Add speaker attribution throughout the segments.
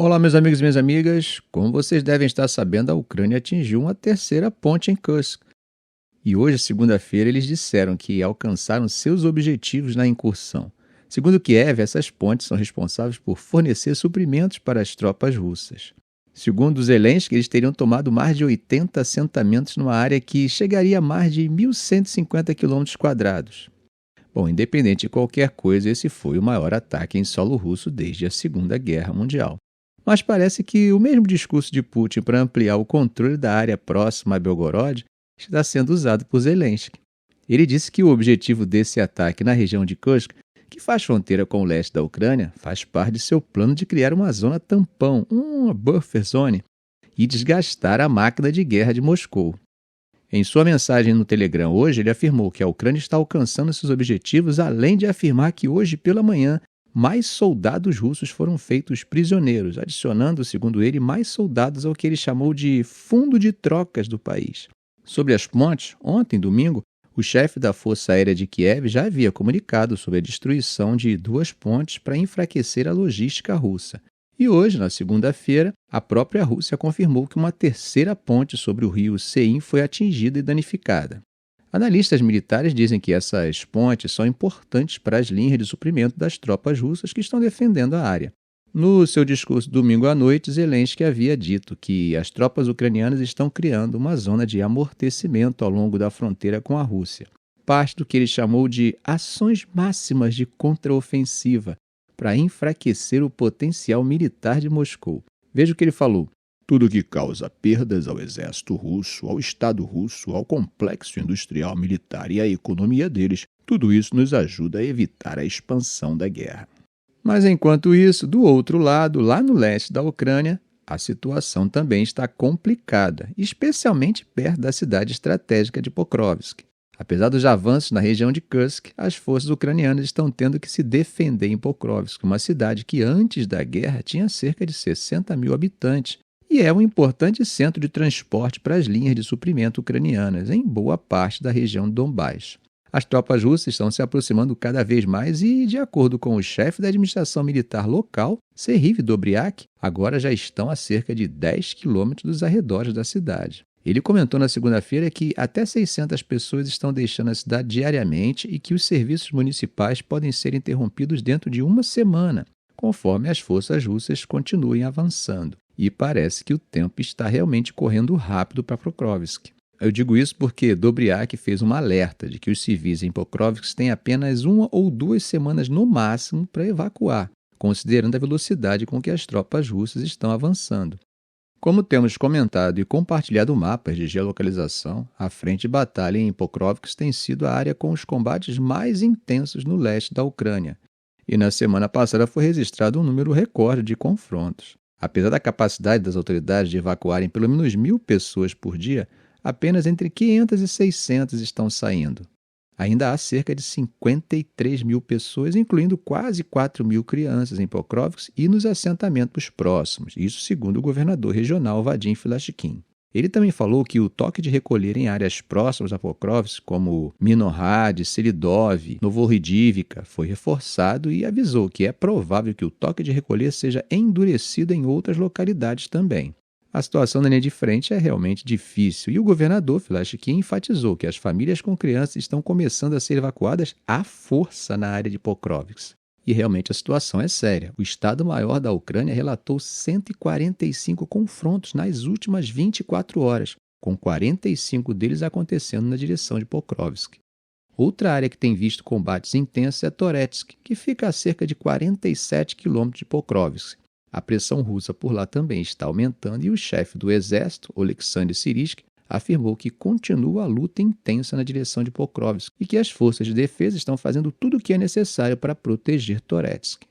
Speaker 1: Olá, meus amigos e minhas amigas. Como vocês devem estar sabendo, a Ucrânia atingiu uma terceira ponte em Kursk. E hoje, segunda-feira, eles disseram que alcançaram seus objetivos na incursão. Segundo Kiev, essas pontes são responsáveis por fornecer suprimentos para as tropas russas. Segundo Zelensky, eles teriam tomado mais de 80 assentamentos numa área que chegaria a mais de 1.150 quilômetros quadrados. Bom, independente de qualquer coisa, esse foi o maior ataque em solo russo desde a Segunda Guerra Mundial. Mas parece que o mesmo discurso de Putin para ampliar o controle da área próxima a Belgorod está sendo usado por Zelensky. Ele disse que o objetivo desse ataque na região de Kursk, que faz fronteira com o leste da Ucrânia, faz parte de seu plano de criar uma zona tampão, uma buffer zone, e desgastar a máquina de guerra de Moscou. Em sua mensagem no Telegram hoje, ele afirmou que a Ucrânia está alcançando seus objetivos, além de afirmar que hoje pela manhã mais soldados russos foram feitos prisioneiros, adicionando, segundo ele, mais soldados ao que ele chamou de fundo de trocas do país. Sobre as pontes, ontem, domingo, o chefe da Força Aérea de Kiev já havia comunicado sobre a destruição de 2 pontes para enfraquecer a logística russa. E hoje, na segunda-feira, a própria Rússia confirmou que uma terceira ponte sobre o rio Sein foi atingida e danificada. Analistas militares dizem que essas pontes são importantes para as linhas de suprimento das tropas russas que estão defendendo a área. No seu discurso domingo à noite, Zelensky havia dito que as tropas ucranianas estão criando uma zona de amortecimento ao longo da fronteira com a Rússia, parte do que ele chamou de ações máximas de contraofensiva para enfraquecer o potencial militar de Moscou. Veja o que ele falou. Tudo que causa perdas ao exército russo, ao Estado russo, ao complexo industrial militar e à economia deles, tudo isso nos ajuda a evitar a expansão da guerra. Mas enquanto isso, do outro lado, lá no leste da Ucrânia, a situação também está complicada, especialmente perto da cidade estratégica de Pokrovsk. Apesar dos avanços na região de Kursk, as forças ucranianas estão tendo que se defender em Pokrovsk, uma cidade que antes da guerra tinha cerca de 60 mil habitantes, e é um importante centro de transporte para as linhas de suprimento ucranianas, em boa parte da região de Donbás. As tropas russas estão se aproximando cada vez mais e, de acordo com o chefe da administração militar local, Serhiy Dobryak, agora já estão a cerca de 10 quilômetros dos arredores da cidade. Ele comentou na segunda-feira que até 600 pessoas estão deixando a cidade diariamente e que os serviços municipais podem ser interrompidos dentro de uma semana, conforme as forças russas continuem avançando. E parece que o tempo está realmente correndo rápido para Pokrovsk. Eu digo isso porque Dobryak fez um alerta de que os civis em Pokrovsk têm apenas 1 ou 2 semanas no máximo para evacuar, considerando a velocidade com que as tropas russas estão avançando. Como temos comentado e compartilhado mapas de geolocalização, a frente de batalha em Pokrovsk tem sido a área com os combates mais intensos no leste da Ucrânia. E na semana passada foi registrado um número recorde de confrontos. Apesar da capacidade das autoridades de evacuarem pelo menos 1.000 pessoas por dia, apenas entre 500 e 600 estão saindo. Ainda há cerca de 53 mil pessoas, incluindo quase 4 mil crianças em Pokrovsk e nos assentamentos próximos, isso segundo o governador regional Vadim Filashkin. Ele também falou que o toque de recolher em áreas próximas a Pokrovsk, como Minohrad, Selidov, Novohridivka, foi reforçado e avisou que é provável que o toque de recolher seja endurecido em outras localidades também. A situação na linha de frente é realmente difícil e o governador Filashkin enfatizou que as famílias com crianças estão começando a ser evacuadas à força na área de Pokrovsk. E realmente a situação é séria. O Estado-Maior da Ucrânia relatou 145 confrontos nas últimas 24 horas, com 45 deles acontecendo na direção de Pokrovsk. Outra área que tem visto combates intensos é Toretsk, que fica a cerca de 47 quilômetros de Pokrovsk. A pressão russa por lá também está aumentando e o chefe do exército, Oleksandr Syrsky, afirmou que continua a luta intensa na direção de Pokrovsk e que as forças de defesa estão fazendo tudo o que é necessário para proteger Toretsk.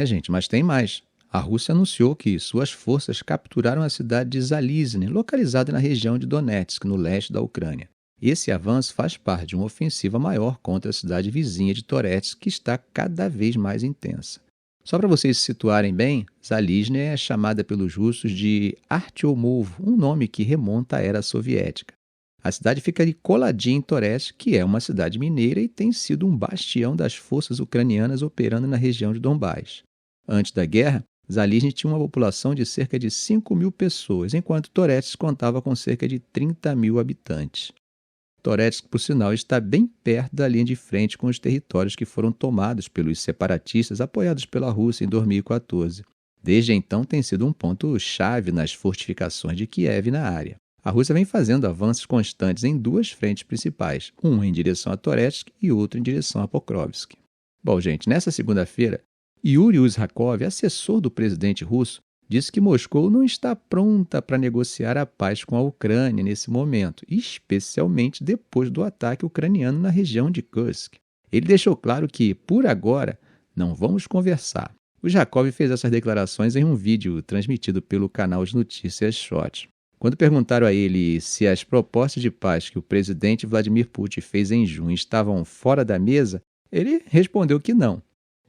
Speaker 1: Gente, mas tem mais. A Rússia anunciou que suas forças capturaram a cidade de Zalizny, localizada na região de Donetsk, no leste da Ucrânia. Esse avanço faz parte de uma ofensiva maior contra a cidade vizinha de Toretsk, que está cada vez mais intensa. Só para vocês se situarem bem, Zalizny é chamada pelos russos de Artyomovo, um nome que remonta à era soviética. A cidade fica ali coladinha em Toretsk, que é uma cidade mineira e tem sido um bastião das forças ucranianas operando na região de Donbás. Antes da guerra, Zalizny tinha uma população de cerca de 5.000 pessoas, enquanto Toretsk contava com cerca de 30.000 habitantes. Toretsk, por sinal, está bem perto da linha de frente com os territórios que foram tomados pelos separatistas apoiados pela Rússia em 2014. Desde então, tem sido um ponto-chave nas fortificações de Kiev na área. A Rússia vem fazendo avanços constantes em duas frentes principais, uma em direção a Toretsk e outra em direção a Pokrovsk. Bom, gente, nessa segunda-feira, Yuri Uzhakov, assessor do presidente russo, disse que Moscou não está pronta para negociar a paz com a Ucrânia nesse momento, especialmente depois do ataque ucraniano na região de Kursk. Ele deixou claro que, por agora, não vamos conversar. Uzhakov fez essas declarações em um vídeo transmitido pelo canal de notícias SHOT. Quando perguntaram a ele se as propostas de paz que o presidente Vladimir Putin fez em junho estavam fora da mesa, ele respondeu que não.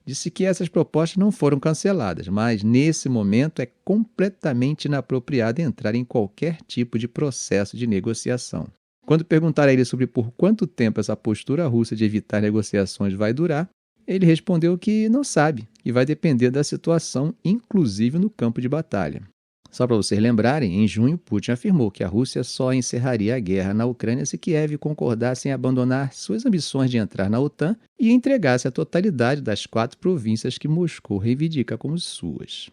Speaker 1: Disse que essas propostas não foram canceladas, mas nesse momento é completamente inapropriado entrar em qualquer tipo de processo de negociação. Quando perguntaram a ele sobre por quanto tempo essa postura russa de evitar negociações vai durar, ele respondeu que não sabe e vai depender da situação, inclusive no campo de batalha. Só para vocês lembrarem, em junho, Putin afirmou que a Rússia só encerraria a guerra na Ucrânia se Kiev concordasse em abandonar suas ambições de entrar na OTAN e entregasse a totalidade das 4 províncias que Moscou reivindica como suas.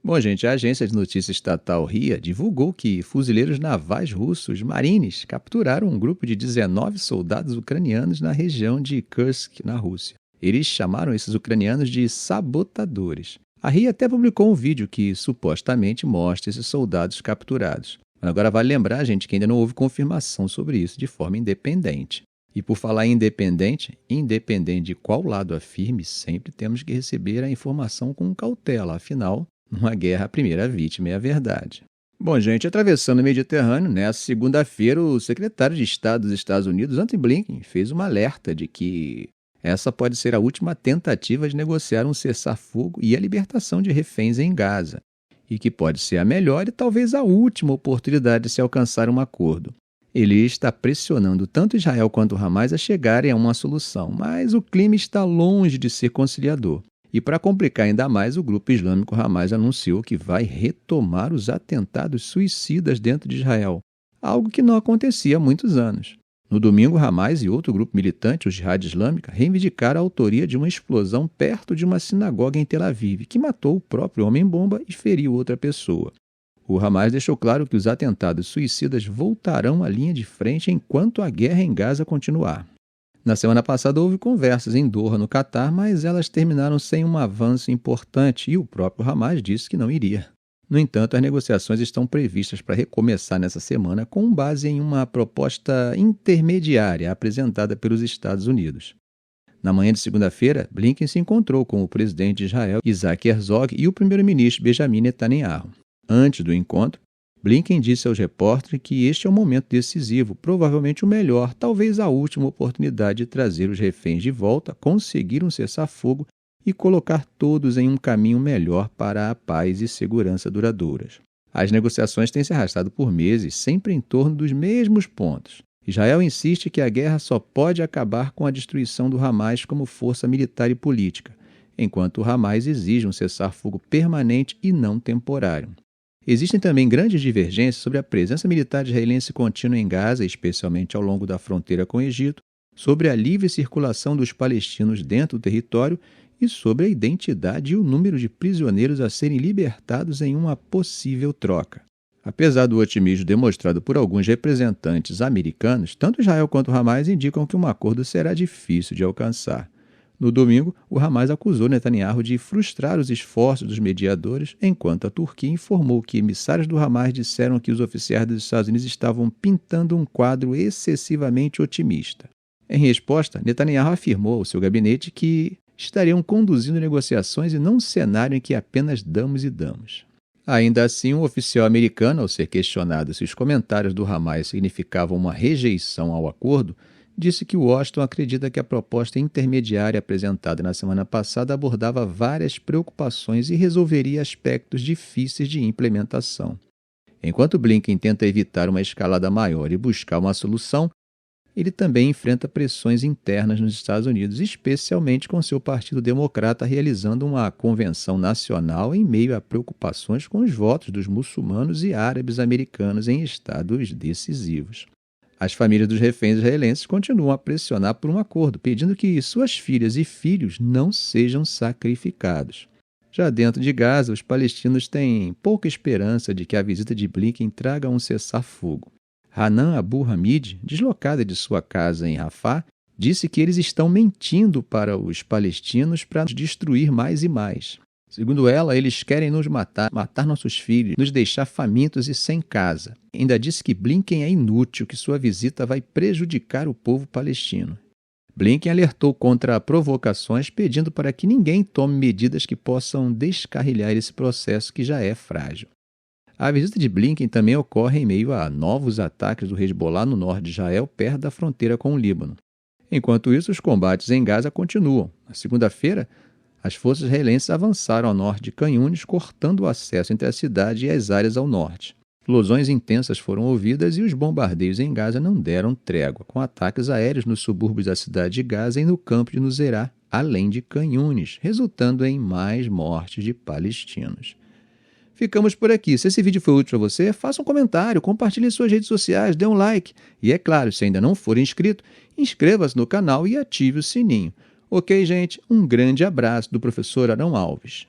Speaker 1: Bom, gente, a agência de notícias estatal RIA divulgou que fuzileiros navais russos, Marines, capturaram um grupo de 19 soldados ucranianos na região de Kursk, na Rússia. Eles chamaram esses ucranianos de sabotadores. A RIA até publicou um vídeo que supostamente mostra esses soldados capturados. Mas agora vale lembrar, gente, que ainda não houve confirmação sobre isso de forma independente. E por falar em independente de qual lado afirme, sempre temos que receber a informação com cautela. Afinal, numa guerra, a primeira vítima é a verdade. Bom, gente, atravessando o Mediterrâneo, nessa segunda-feira, o secretário de Estado dos Estados Unidos, Antony Blinken, fez um alerta de que essa pode ser a última tentativa de negociar um cessar-fogo e a libertação de reféns em Gaza, e que pode ser a melhor e talvez a última oportunidade de se alcançar um acordo. Ele está pressionando tanto Israel quanto Hamas a chegarem a uma solução, mas o clima está longe de ser conciliador. E para complicar ainda mais, o grupo islâmico Hamas anunciou que vai retomar os atentados suicidas dentro de Israel, algo que não acontecia há muitos anos. No domingo, Hamas e outro grupo militante, o Jihad Islâmica, reivindicaram a autoria de uma explosão perto de uma sinagoga em Tel Aviv, que matou o próprio homem-bomba e feriu outra pessoa. O Hamas deixou claro que os atentados suicidas voltarão à linha de frente enquanto a guerra em Gaza continuar. Na semana passada houve conversas em Doha, no Catar, mas elas terminaram sem um avanço importante e o próprio Hamas disse que não iria. No entanto, as negociações estão previstas para recomeçar nessa semana com base em uma proposta intermediária apresentada pelos Estados Unidos. Na manhã de segunda-feira, Blinken se encontrou com o presidente de Israel, Isaac Herzog, e o primeiro-ministro Benjamin Netanyahu. Antes do encontro, Blinken disse aos repórteres que este é um momento decisivo, provavelmente o melhor, talvez a última oportunidade de trazer os reféns de volta, conseguir um cessar-fogo e colocar todos em um caminho melhor para a paz e segurança duradouras. As negociações têm se arrastado por meses, sempre em torno dos mesmos pontos. Israel insiste que a guerra só pode acabar com a destruição do Hamas como força militar e política, enquanto o Hamas exige um cessar-fogo permanente e não temporário. Existem também grandes divergências sobre a presença militar israelense contínua em Gaza, especialmente ao longo da fronteira com o Egito, sobre a livre circulação dos palestinos dentro do território e sobre a identidade e o número de prisioneiros a serem libertados em uma possível troca. Apesar do otimismo demonstrado por alguns representantes americanos, tanto Israel quanto Hamas indicam que um acordo será difícil de alcançar. No domingo, o Hamas acusou Netanyahu de frustrar os esforços dos mediadores, enquanto a Turquia informou que emissários do Hamas disseram que os oficiais dos Estados Unidos estavam pintando um quadro excessivamente otimista. Em resposta, Netanyahu afirmou ao seu gabinete que estariam conduzindo negociações e não um cenário em que apenas damos e damos. Ainda assim, um oficial americano, ao ser questionado se os comentários do Hamas significavam uma rejeição ao acordo, disse que Washington acredita que a proposta intermediária apresentada na semana passada abordava várias preocupações e resolveria aspectos difíceis de implementação. Enquanto Blinken tenta evitar uma escalada maior e buscar uma solução, ele também enfrenta pressões internas nos Estados Unidos, especialmente com seu Partido Democrata realizando uma convenção nacional em meio a preocupações com os votos dos muçulmanos e árabes americanos em estados decisivos. As famílias dos reféns israelenses continuam a pressionar por um acordo, pedindo que suas filhas e filhos não sejam sacrificados. Já dentro de Gaza, os palestinos têm pouca esperança de que a visita de Blinken traga um cessar-fogo. Hanan Abu Hamid, deslocada de sua casa em Rafah, disse que eles estão mentindo para os palestinos para nos destruir mais e mais. Segundo ela, eles querem nos matar nossos filhos, nos deixar famintos e sem casa. Ainda disse que Blinken é inútil, que sua visita vai prejudicar o povo palestino. Blinken alertou contra provocações, pedindo para que ninguém tome medidas que possam descarrilhar esse processo que já é frágil. A visita de Blinken também ocorre em meio a novos ataques do Hezbollah no norte de Israel, perto da fronteira com o Líbano. Enquanto isso, os combates em Gaza continuam. Na segunda-feira, as forças israelenses avançaram ao norte de Khan Yunis, cortando o acesso entre a cidade e as áreas ao norte. Explosões intensas foram ouvidas e os bombardeios em Gaza não deram trégua, com ataques aéreos nos subúrbios da cidade de Gaza e no campo de Nuseirat, além de Khan Yunis, resultando em mais mortes de palestinos. Ficamos por aqui. Se esse vídeo foi útil para você, faça um comentário, compartilhe em suas redes sociais, dê um like. E é claro, se ainda não for inscrito, inscreva-se no canal e ative o sininho. Ok, gente? Um grande abraço do professor Arão Alves.